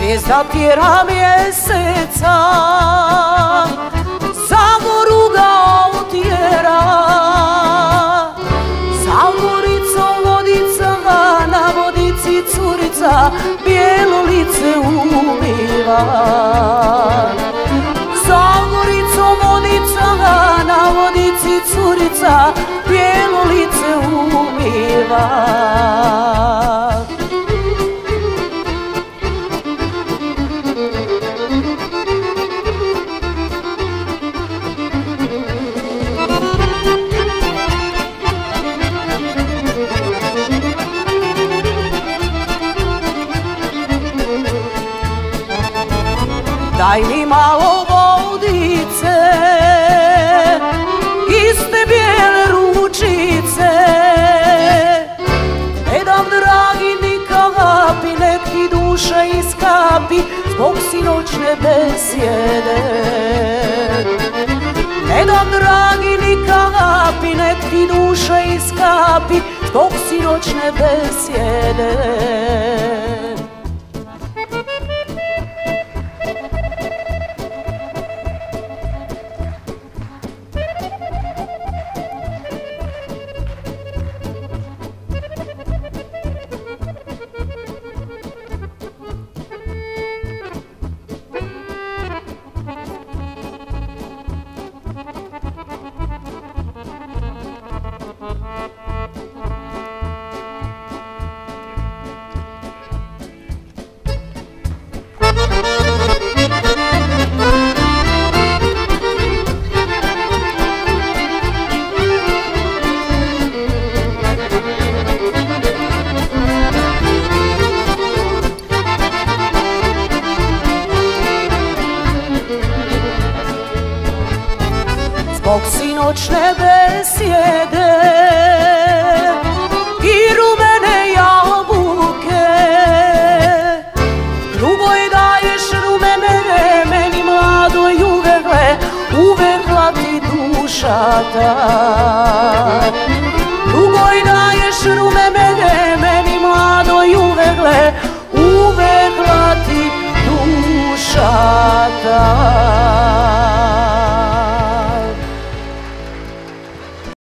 Zvijezda tjera mjeseca, za goru ga otjera. Za goricom vodica, na vodici curica, bijelo lice umiva. Za goricom vodica, na vodici curica, bijelo lice umiva. Daj mi malo vodice, iste bijele ručice. Ne dam dragi ni kapi, nek ti duša iskapi zbog sinoćne besjede. Ne dam dragi ni kapi, nek ti duša iskapi zbog sinoćne besjede. Zbog sinoćne besjede i rumene jabuke, drugoj daješ rumene, meni mladoj uvekla ti duša ta. Drugoj daješ rumene, meni mladoj uvekla ti duša ta.